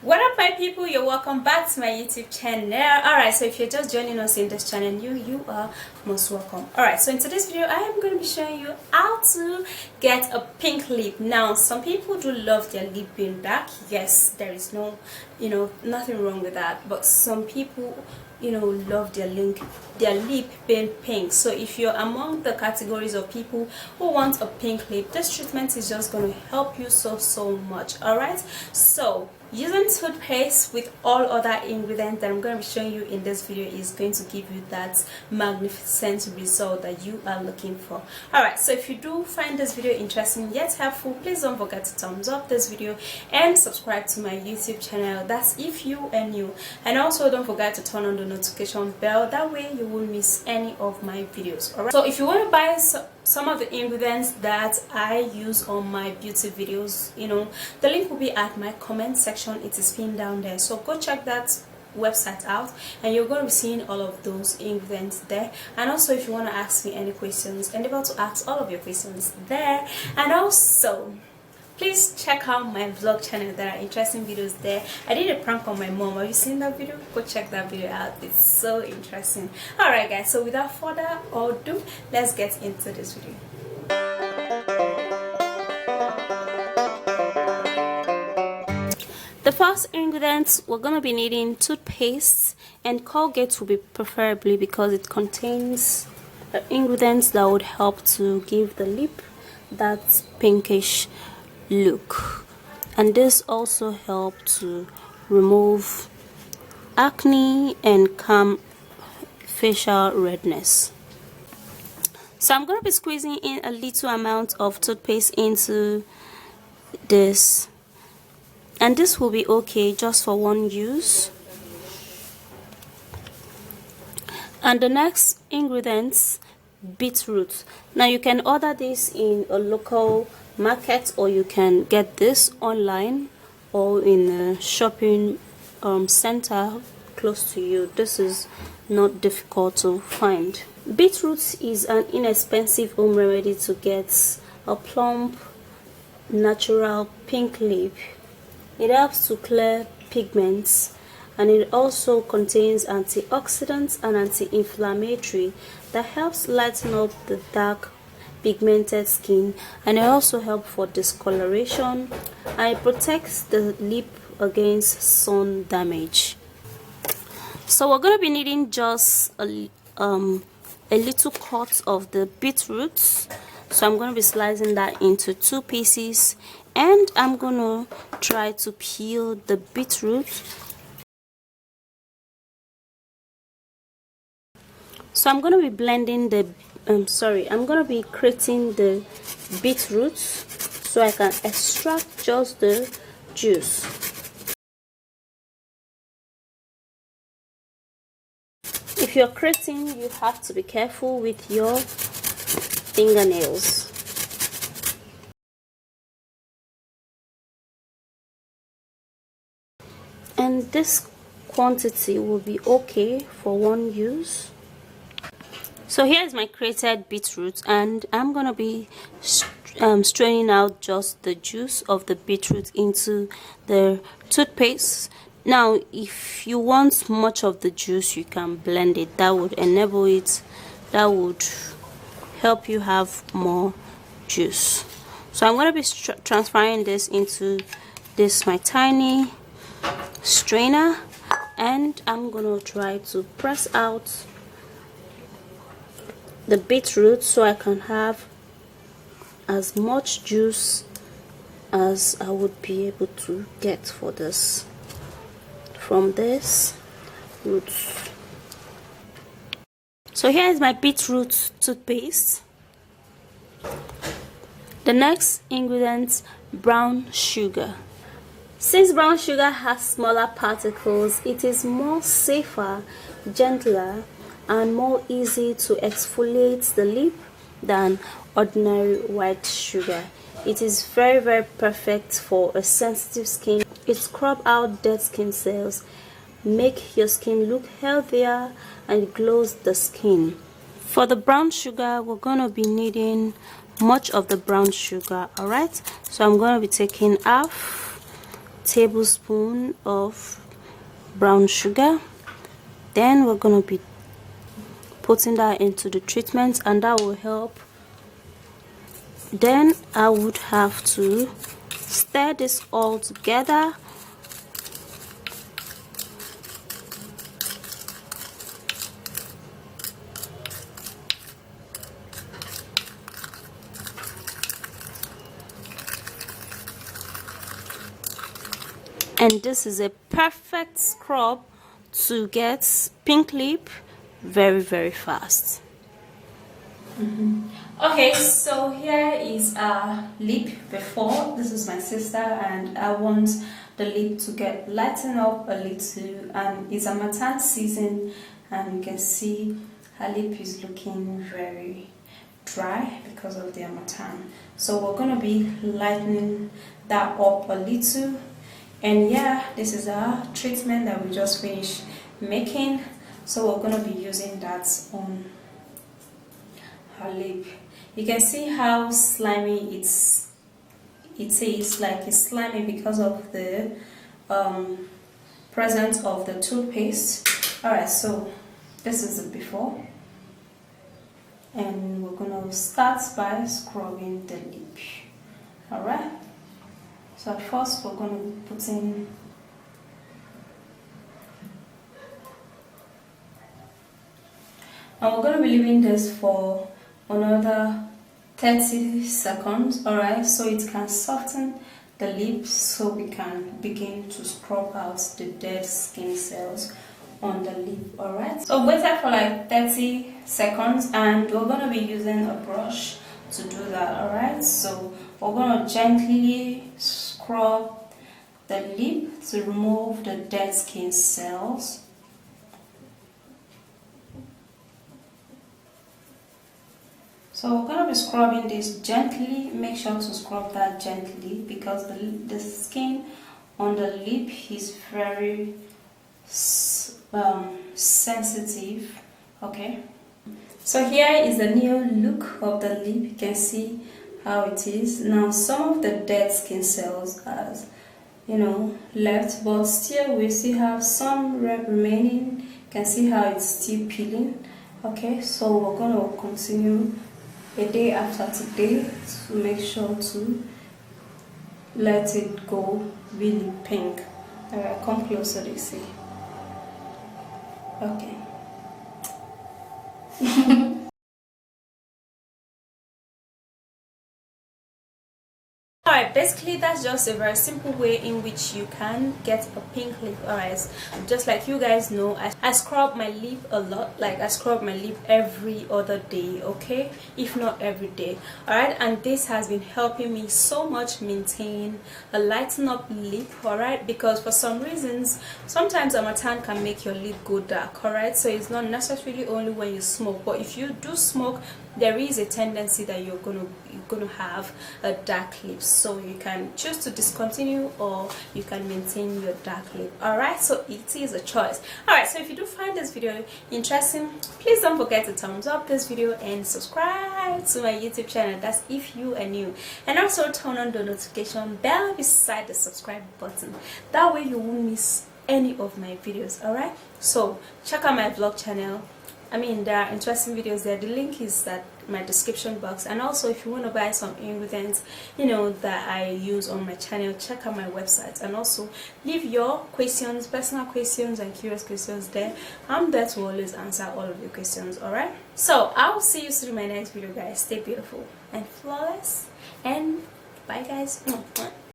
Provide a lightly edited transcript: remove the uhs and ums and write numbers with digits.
What up my people, you're welcome back to my YouTube channel. Alright, so if you're just joining us in this channel, you are most welcome. Alright, so in today's video I am going to be showing you how to get a pink lip. Now some people do love their lip being dark. Yes, there is no nothing wrong with that, but some people love their lip being pink. So if you're among the categories of people who want a pink lip, this treatment is just going to help you so much. All right, so using toothpaste with all other ingredients that I'm going to be showing you in this video is going to give you that magnificent result that you are looking for. All right, so if you do find this video interesting yet helpful, please don't forget to thumbs up this video and subscribe to my YouTube channel. That's if you are new, and also don't forget to turn on the notification bell. That way you won't miss any of my videos. All right, so if you want to buy some of the ingredients that I use on my beauty videos, the link will be at my comment section. It is pinned down there, so go check that website out and you're going to be seeing all of those ingredients there. And also if you want to ask me any questions, I'm able to ask all of your questions there. And also please check out my vlog channel. There are interesting videos there. I did a prank on my mom. Have you seen that video? Go check that video out. It's so interesting. Alright guys, so without further ado, let's get into this video. The first ingredients, we're going to be needing toothpaste, and Colgate will be preferably because it contains ingredients that would help to give the lip that pinkish look, and this also helps to remove acne and calm facial redness. So I'm going to be squeezing in a little amount of toothpaste into this, and this will be okay just for one use. And the next ingredients, beetroot. Now you can order this in a local market, or you can get this online or in a shopping center close to you. This is not difficult to find. Beetroot is an inexpensive home remedy to get a plump, natural pink lip. It helps to clear pigments, and it also contains antioxidants and anti-inflammatory that helps lighten up the dark pigmented skin, and it also helps for discoloration, and it protects the lip against sun damage. So we're going to be needing just a little cut of the beetroots. So I'm going to be slicing that into 2 pieces, and I'm going to try to peel the beetroot. So I'm going to be blending the I'm going to be grating the beetroots so I can extract just the juice. If you're grating, you have to be careful with your fingernails. And this quantity will be okay for one use. So here's my grated beetroot, and I'm gonna be straining out just the juice of the beetroot into the toothpaste. Now if you want much of the juice, you can blend it. That would enable it, that would help you have more juice. So I'm going to be transferring this into my tiny strainer, and I'm going to try to press out the beetroot so I can have as much juice as I would be able to get for this from this root. So here is my beetroot toothpaste. The next ingredient, brown sugar. Since brown sugar has smaller particles, it is more safer, gentler, and more easy to exfoliate the lip than ordinary white sugar. It is very perfect for a sensitive skin. It scrubs out dead skin cells, make your skin look healthier, and glows the skin. For the brown sugar, we're going to be needing much of the brown sugar. Alright, so I'm going to be taking half tablespoon of brown sugar. Then we're going to be putting that into the treatment, and that will help. Then I would have to stir this all together. And this is a perfect scrub to get pink lip very, very fast. Okay, so here is our lip before. This is my sister, and I want the lip to get lighten up a little, and it's a matte season, and you can see her lip is looking very dry because of the harmattan. So we're going to be lightening that up a little. And yeah, this is our treatment that we just finished making, so we're going to be using that on her lip. You can see how slimy it is, like it's slimy because of the presence of the toothpaste. Alright, so this is the before, and we're going to start by scrubbing the lip. Alright, so at first we're going to be putting and we're going to be leaving this for another 30 seconds. Alright, so it can soften the lips, so we can begin to scrub out the dead skin cells on the lip. Alright, so wait for like 30 seconds, and we're going to be using a brush to do that. Alright, so we're going to gently scrub the lip to remove the dead skin cells. So we're going to be scrubbing this gently. Make sure to scrub that gently because the skin on the lip is very sensitive. Okay, so here is the new look of the lip. You can see how it is now. Some of the dead skin cells are, left, but still we still have some remaining. You can see how it's still peeling. Okay, so we're going to continue a day after today to make sure to let it go really pink. Alright, come closer to see. Okay. Alright, basically that's just a very simple way in which you can get a pink lip. Alright, just like you guys know, I scrub my lip a lot. Like I scrub my lip every other day, okay, if not every day. Alright, and this has been helping me so much maintain a lighten up lip. Alright, because for some reasons sometimes a harmattan can make your lip go dark. Alright, so it's not necessarily only when you smoke, but if you do smoke, there is a tendency that you're gonna have a dark lip, so you can choose to discontinue or you can maintain your dark lip. Alright, so it is a choice. Alright, so if you do find this video interesting, please don't forget to thumbs up this video and subscribe to my YouTube channel. That's if you are new, and also turn on the notification bell beside the subscribe button. That way you won't miss any of my videos. Alright, so check out my vlog channel. There are interesting videos there. The link is at my description box. And also, if you want to buy some ingredients that I use on my channel, check out my website. And also leave your questions, personal questions and curious questions there. I'm there to always answer all of your questions. Alright, so I'll see you soon in my next video, guys. Stay beautiful and flawless, and bye guys.